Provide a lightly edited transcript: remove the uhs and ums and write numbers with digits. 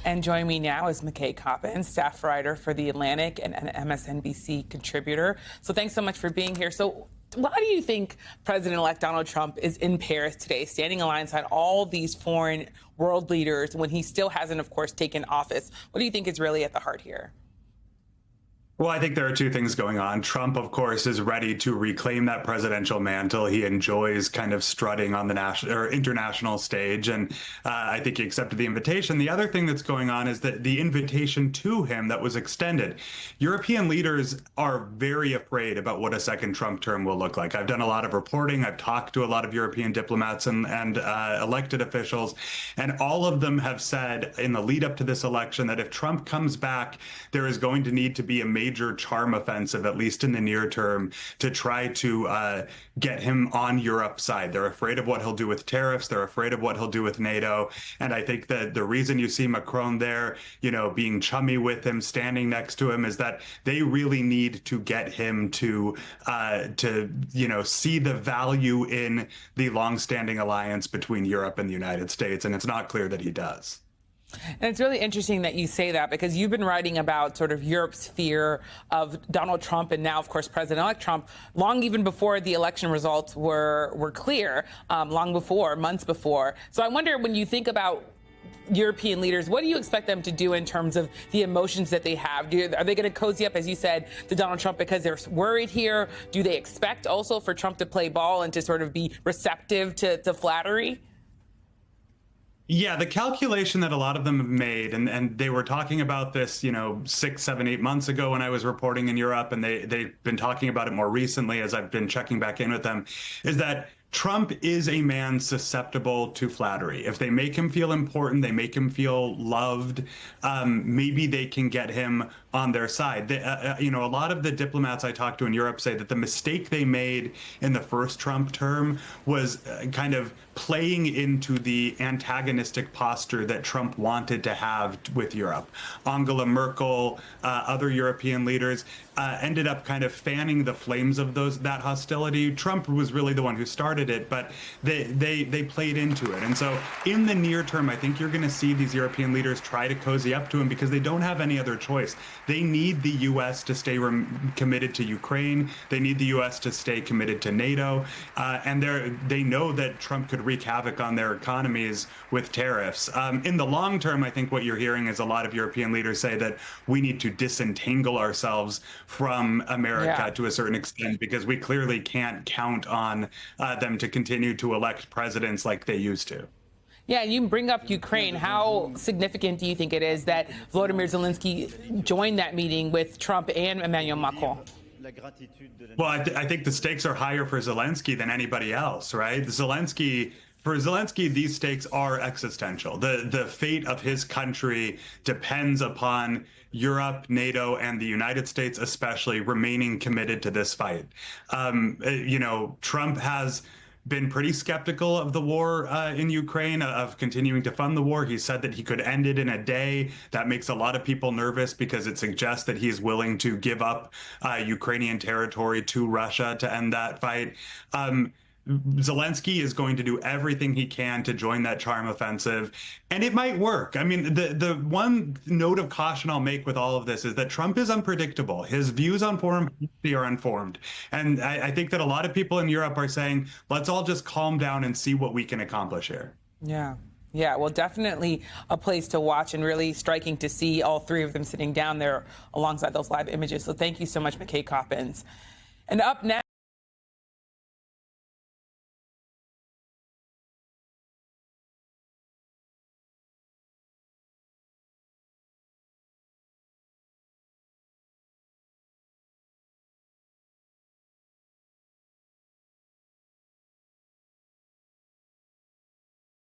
And joining me now is McKay Coppins, staff writer for The Atlantic and an MSNBC contributor. So thanks so much for being here. So why do you think President-elect Donald Trump is in Paris today, standing alongside all these foreign world leaders when he still hasn't, of course, taken office? What do you think is really at the heart here? Well, I think there are two things going on. Trump, of course, is ready to reclaim that presidential mantle. He enjoys kind of strutting on the national or international stage, and I think he accepted the invitation. The other thing that's going on is that the invitation to him that was extended. European leaders are very afraid about what a second Trump term will look like. I've done a lot of reporting. I've talked to a lot of European diplomats and elected officials, and all of them have said in the lead up to this election that if Trump comes back, there is going to need to be a major charm offensive, at least in the near term, to try to get him on Europe's side. They're afraid of what he'll do with tariffs. They're afraid of what he'll do with NATO. And I think that the reason you see Macron there, being chummy with him, standing next to him, is that they really need to get him to see the value in the longstanding alliance between Europe and the United States. And it's not clear that he does. And it's really interesting that you say that, because you've been writing about sort of Europe's fear of Donald Trump and now, of course, President-elect Trump, long even before the election results were clear, months before. So I wonder, when you think about European leaders, what do you expect them to do in terms of the emotions that they have? Are they going to cozy up, as you said, to Donald Trump because they're worried here? Do they expect also for Trump to play ball and to sort of be receptive to flattery? Yeah, the calculation that a lot of them have made, and they were talking about this, 6, 7, 8 months ago when I was reporting in Europe, and they've been talking about it more recently as I've been checking back in with them, is that Trump is a man susceptible to flattery. If they make him feel important, they make him feel loved, maybe they can get him on their side. A lot of the diplomats I talked to in Europe say that the mistake they made in the first Trump term was kind of playing into the antagonistic posture that Trump wanted to have with Europe. Angela Merkel, other European leaders ended up kind of fanning the flames of that hostility. Trump was really the one who started it, but they played into it. And so in the near term, I think you're going to see these European leaders try to cozy up to him because they don't have any other choice. They need the U.S. to stay committed to Ukraine. They need the U.S. to stay committed to NATO. And they know that Trump could wreak havoc on their economies with tariffs. In the long term, I think what you're hearing is a lot of European leaders say that we need to disentangle ourselves from America to a certain extent, because we clearly can't count on them to continue to elect presidents like they used to. Yeah, and you bring up Ukraine. How significant do you think it is that Volodymyr Zelensky joined that meeting with Trump and Emmanuel Macron? Well, I think the stakes are higher for Zelensky than anybody else, right? For Zelensky, these stakes are existential. The fate of his country depends upon Europe, NATO, and the United States especially remaining committed to this fight. Trump has been pretty skeptical of the war in Ukraine, of continuing to fund the war. He said that he could end it in a day. That makes a lot of people nervous because it suggests that he's willing to give up Ukrainian territory to Russia to end that fight. Zelensky is going to do everything he can to join that charm offensive, and it might work. I mean, the one note of caution I'll make with all of this is that Trump is unpredictable. His views on foreign policy are informed. And I think that a lot of people in Europe are saying, let's all just calm down and see what we can accomplish here. Yeah. Yeah, well, definitely a place to watch, and really striking to see all three of them sitting down there alongside those live images. So thank you so much, McKay Coppins. And up next,